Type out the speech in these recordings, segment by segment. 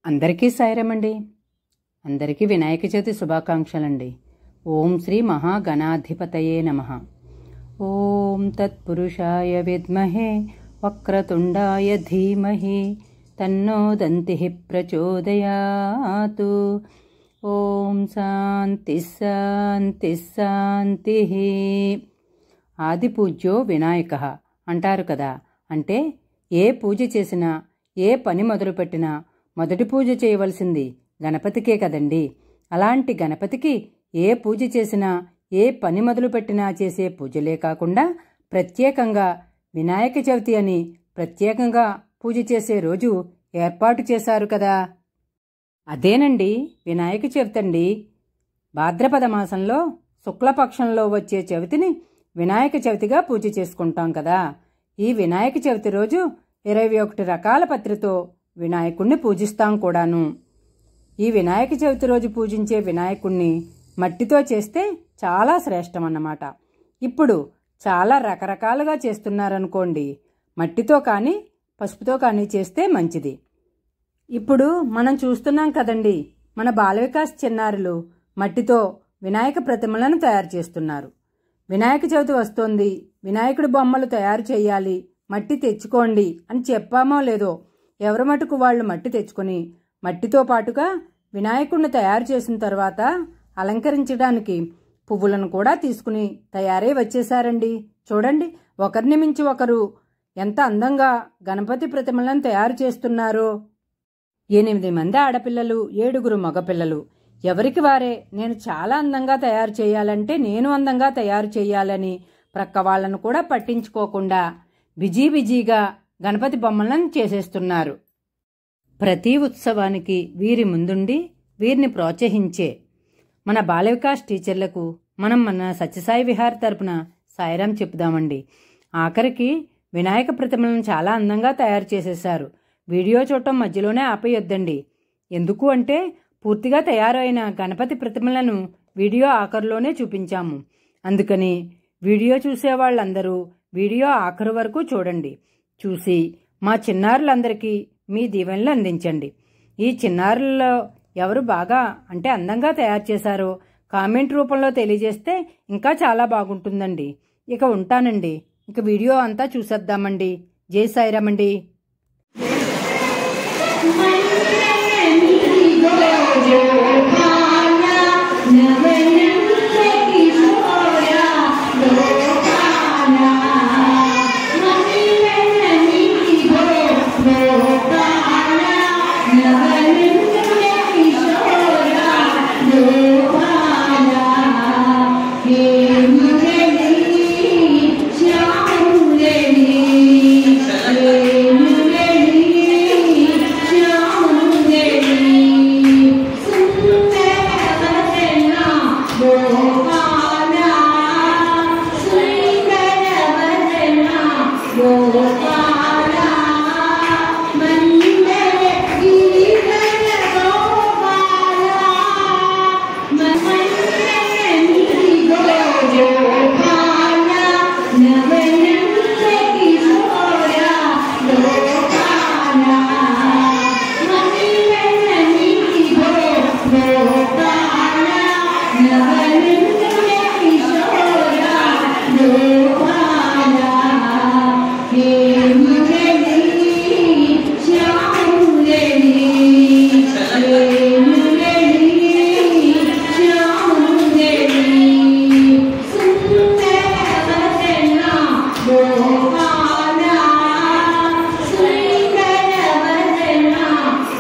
అందరికీ సాయిరామండి. అందరికీ వినాయక చవితి శుభాకాంక్షలండి. ఓం శ్రీ మహాగణాధిపతయే నమః. ఓం తత్పురుషాయ విద్మహే వక్రతుండాయ ధీమహి తన్నో దంతిః ప్రచోదయాతు. ఓం శాంతి శాంతి శాంతి. ఆది పూజ్యో వినాయకః అంటారు కదా. అంటే ఏ పూజ చేసినా, ఏ పని మొదలుపెట్టినా మొదటి పూజ చేయవలసింది గణపతికే కదండి. అలాంటి గణపతికి ఏ పూజ చేసినా, ఏ పని మొదలుపెట్టినా చేసే పూజలే కాకుండా ప్రత్యేకంగా వినాయక చవితి అని ప్రత్యేకంగా పూజ చేసే రోజు ఏర్పాటు చేశారు కదా. అదేనండి వినాయక చవితి అండి. భాద్రపద మాసంలో శుక్లపక్షంలో వచ్చే చవితిని వినాయక చవితిగా పూజ చేసుకుంటాం కదా. ఈ వినాయక చవితి రోజు 21 రకాల పత్రితో వినాయకుణ్ణి పూజిస్తాం కూడాను. ఈ వినాయక చవితి రోజు పూజించే వినాయకుణ్ణి మట్టితో చేస్తే చాలా శ్రేష్టమన్నమాట. ఇప్పుడు చాలా రకరకాలుగా చేస్తున్నారనుకోండి. మట్టితో కానీ పసుపుతో కానీ చేస్తే మంచిది. ఇప్పుడు మనం చూస్తున్నాం కదండి, మన బాల వికాస్ చిన్నారులు మట్టితో వినాయక ప్రతిమలను తయారు చేస్తున్నారు. వినాయక చవితి వస్తోంది, వినాయకుడి బొమ్మలు తయారు చేయాలి, మట్టి తెచ్చుకోండి అని చెప్పామో లేదో ఎవరి మటుకు వాళ్ళు మట్టి తెచ్చుకొని మట్టితో పాటుగా వినాయకుడిని తయారు చేసిన తర్వాత అలంకరించడానికి పువ్వులను కూడా తీసుకుని తయారై వచ్చేశారండి. చూడండి, ఒకరిని మించి ఒకరు ఎంత అందంగా గణపతి ప్రతిమలను తయారు చేస్తున్నారో. 8 మంది ఆడపిల్లలు, 7 మగపిల్లలు. ఎవరికి వారే నేను చాలా అందంగా తయారు చేయాలంటే నేను అందంగా తయారు చేయాలని ప్రక్క వాళ్లను కూడా పట్టించుకోకుండా బిజీగా గణపతి బొమ్మలను చేసేస్తున్నారు. ప్రతి ఉత్సవానికి వీరి ముందుండి వీరిని ప్రోత్సహించే మన బాల వికాస్ టీచర్లకు మన సత్యసాయి విహార్ తరపున సాయిరాం చెప్పుదామండి. ఆఖరికి వినాయక ప్రతిమలను చాలా అందంగా తయారు చేసేశారు. వీడియో చూడటం మధ్యలోనే ఆపేయొద్దండి. ఎందుకు అంటే పూర్తిగా తయారైన గణపతి ప్రతిమలను వీడియో ఆఖరులోనే చూపించాము. అందుకని వీడియో చూసేవాళ్ళందరూ వీడియో ఆఖరు వరకు చూడండి. చూసి మా చిన్నారులందరికీ మీ దీవెనలు అందించండి. ఈ చిన్నారులలో ఎవరు బాగా అంటే అందంగా తయారు చేశారో కామెంట్ రూపంలో తెలియజేస్తే ఇంకా చాలా బాగుంటుందండి. ఇక ఉంటానండి. ఇక వీడియో అంతా చూసేద్దామండి. జై సాయిరామండి.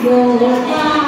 Go